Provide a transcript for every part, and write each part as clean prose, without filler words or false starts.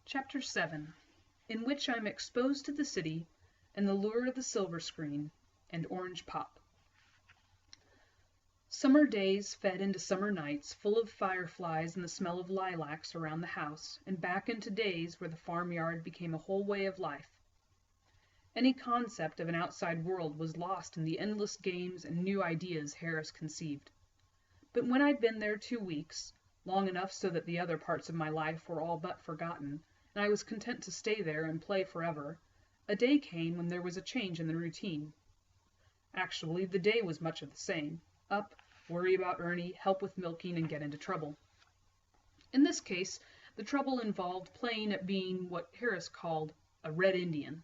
Chapter 7, in which I am exposed to the city, and the lure of the silver screen, and orange pop. Summer days fed into summer nights, full of fireflies and the smell of lilacs around the house, and back into days where the farmyard became a whole way of life. Any concept of an outside world was lost in the endless games and new ideas Harris conceived. But when I'd been there 2 weeks, long enough so that the other parts of my life were all but forgotten, and I was content to stay there and play forever, a day came when there was a change in the routine. Actually, the day was much of the same. Up, worry about Ernie, help with milking, and get into trouble. In this case, the trouble involved playing at being what Harris called a Red Indian.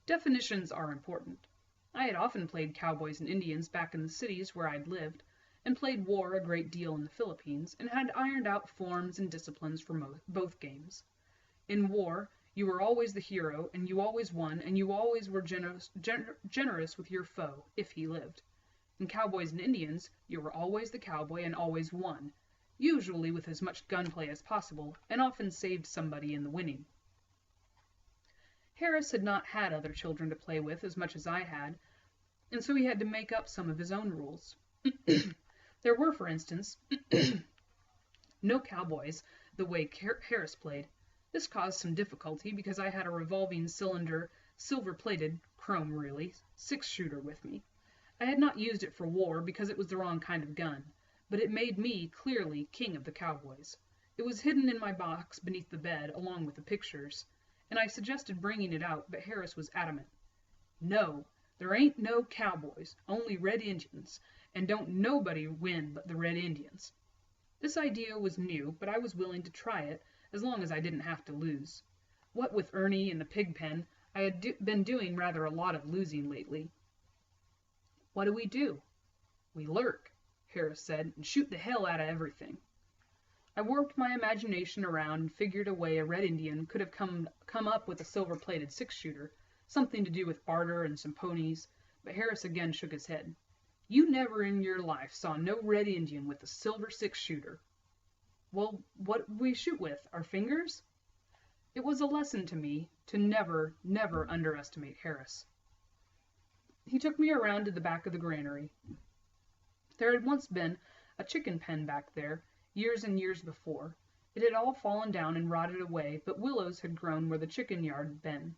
Definitions are important. I had often played cowboys and Indians back in the cities where I'd lived, and played war a great deal in the Philippines, and had ironed out forms and disciplines for both games. In war, you were always the hero, and you always won, and you always were generous with your foe, if he lived. In Cowboys and Indians, you were always the cowboy and always won, usually with as much gunplay as possible, and often saved somebody in the winning. Harris had not had other children to play with as much as I had, and so he had to make up some of his own rules. There were, for instance, no cowboys the way Harris played. This caused some difficulty because I had a revolving cylinder, silver-plated, chrome really, 6-shooter with me. I had not used it for war because it was the wrong kind of gun, but it made me, clearly, king of the cowboys. It was hidden in my box beneath the bed, along with the pictures, and I suggested bringing it out, but Harris was adamant. No, there ain't no cowboys, only Red Indians, and don't nobody win but the Red Indians. This idea was new, but I was willing to try it, as long as I didn't have to lose. What with Ernie and the pig pen, I had been doing rather a lot of losing lately. What do? We lurk, Harris said, and shoot the hell out of everything. I worked my imagination around and figured a way a Red Indian could have come up with a silver-plated 6-shooter, something to do with barter and some ponies, but Harris again shook his head. You never in your life saw no Red Indian with a silver 6-shooter. Well, what do we shoot with, our fingers? It was a lesson to me to never, never underestimate Harris. He took me around to the back of the granary. There had once been a chicken pen back there, years and years before. It had all fallen down and rotted away, but willows had grown where the chicken yard had been.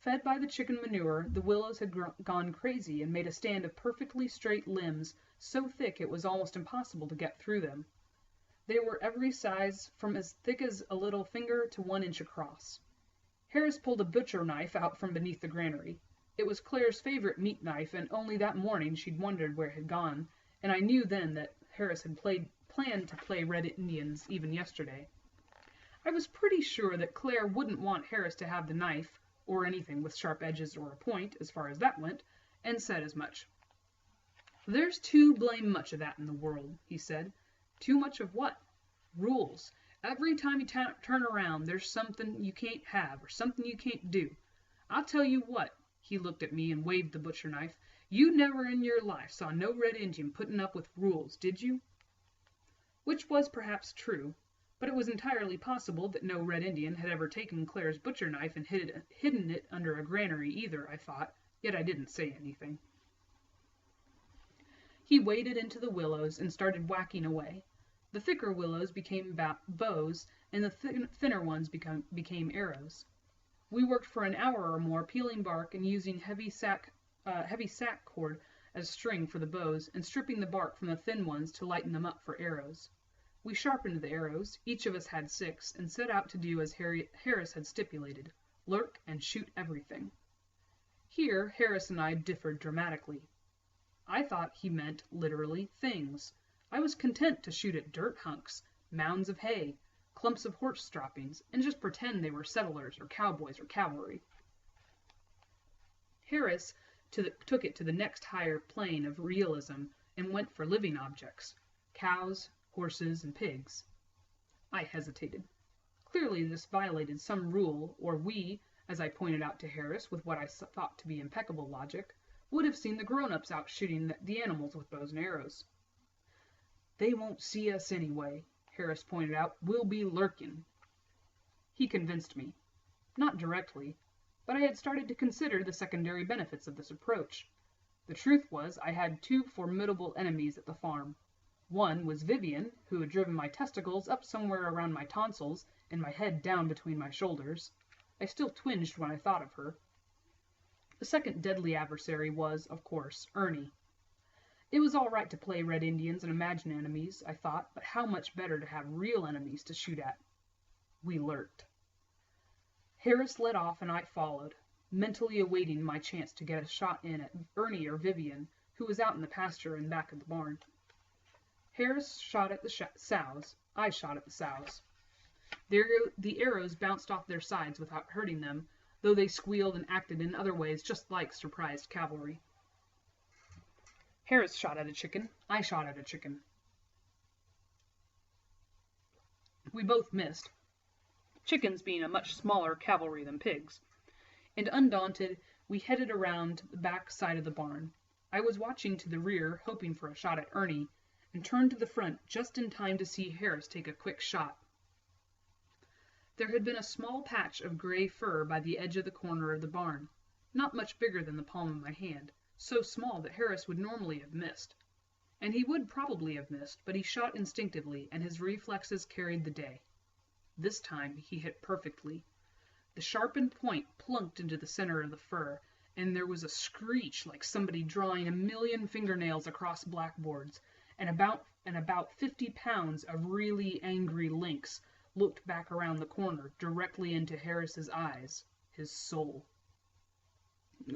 Fed by the chicken manure, the willows had gone crazy and made a stand of perfectly straight limbs so thick it was almost impossible to get through them. They were every size, from as thick as a little finger to 1 inch across. Harris pulled a butcher knife out from beneath the granary. It was Claire's favorite meat knife, and only that morning she'd wondered where it had gone, and I knew then that Harris had planned to play Red Indians even yesterday. I was pretty sure that Claire wouldn't want Harris to have the knife, or anything with sharp edges or a point, as far as that went, and said as much. There's too blame much of that in the world, he said. Too much of what? Rules. Every time you turn around, there's something you can't have or something you can't do. I'll tell you what, he looked at me and waved the butcher knife. You never in your life saw no Red Indian putting up with rules, did you? Which was perhaps true, but it was entirely possible that no Red Indian had ever taken Claire's butcher knife and hidden it under a granary either, I thought, yet I didn't say anything. He waded into the willows and started whacking away. The thicker willows became bows, and the thinner ones became arrows. We worked for an hour or more peeling bark and using heavy sack cord as string for the bows, and stripping the bark from the thin ones to lighten them up for arrows. We sharpened the arrows, each of us had 6, and set out to do as Harris had stipulated, lurk and shoot everything. Here Harris and I differed dramatically. I thought he meant literally things. I was content to shoot at dirt hunks, mounds of hay, clumps of horse droppings, and just pretend they were settlers or cowboys or cavalry. Harris took it to the next higher plane of realism and went for living objects, cows, horses, and pigs. I hesitated. Clearly this violated some rule, or we, as I pointed out to Harris with what I thought to be impeccable logic, would have seen the grown-ups out shooting the animals with bows and arrows. They won't see us anyway, Harris pointed out. We'll be lurking. He convinced me. Not directly, but I had started to consider the secondary benefits of this approach. The truth was, I had two formidable enemies at the farm. One was Vivian, who had driven my testicles up somewhere around my tonsils and my head down between my shoulders. I still twinged when I thought of her. The second deadly adversary was, of course, Ernie. It was all right to play Red Indians and imagine enemies, I thought, but how much better to have real enemies to shoot at. We lurked. Harris led off and I followed, mentally awaiting my chance to get a shot in at Ernie or Vivian, who was out in the pasture in back of the barn. Harris shot at the sows. I shot at the sows. The arrows bounced off their sides without hurting them, though they squealed and acted in other ways just like surprised cavalry. Harris shot at a chicken. I shot at a chicken. We both missed, chickens being a much smaller cavalry than pigs, and undaunted, we headed around the back side of the barn. I was watching to the rear, hoping for a shot at Ernie, and turned to the front just in time to see Harris take a quick shot. There had been a small patch of gray fur by the edge of the corner of the barn, not much bigger than the palm of my hand, so small that Harris would normally have missed. And he would probably have missed, but he shot instinctively, and his reflexes carried the day. This time he hit perfectly. The sharpened point plunked into the center of the fur, and there was a screech like somebody drawing 1,000,000 fingernails across blackboards, and about 50 pounds of really angry lynx looked back around the corner, directly into Harris's eyes, his soul.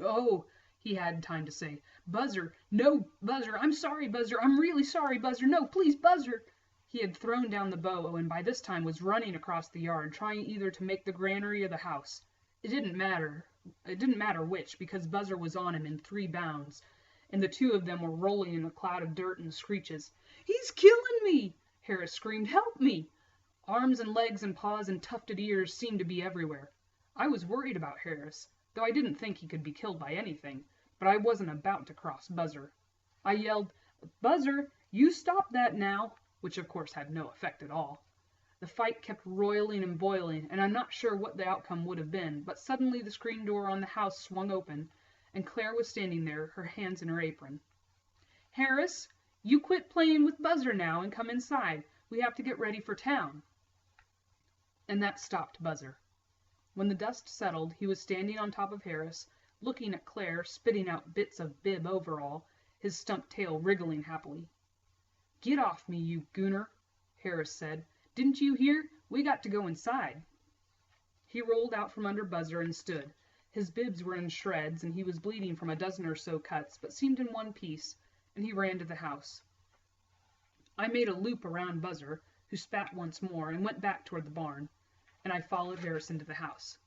"Oh," he had time to say. "Buzzer! No, Buzzer! I'm sorry, Buzzer! I'm really sorry, Buzzer! No, please, Buzzer!" He had thrown down the bow and by this time was running across the yard, trying either to make the granary or the house. It didn't matter which, because Buzzer was on him in 3 bounds, and the two of them were rolling in a cloud of dirt and screeches. "He's killing me!" Harris screamed. "Help me!" Arms and legs and paws and tufted ears seemed to be everywhere. I was worried about Harris, though I didn't think he could be killed by anything, but I wasn't about to cross Buzzer. I yelled, "Buzzer, you stop that now," which of course had no effect at all. The fight kept roiling and boiling, and I'm not sure what the outcome would have been, but suddenly the screen door on the house swung open, and Claire was standing there, her hands in her apron. "Harris, you quit playing with Buzzer now and come inside. We have to get ready for town." And that stopped Buzzer. When the dust settled, he was standing on top of Harris, looking at Claire, spitting out bits of bib overall, his stump tail wriggling happily. "Get off me, you gooner," Harris said. "Didn't you hear? We got to go inside." He rolled out from under Buzzer and stood. His bibs were in shreds, and he was bleeding from a dozen or so cuts, but seemed in one piece, and he ran to the house. I made a loop around Buzzer, who spat once more, and went back toward the barn, and I followed Harris into the house.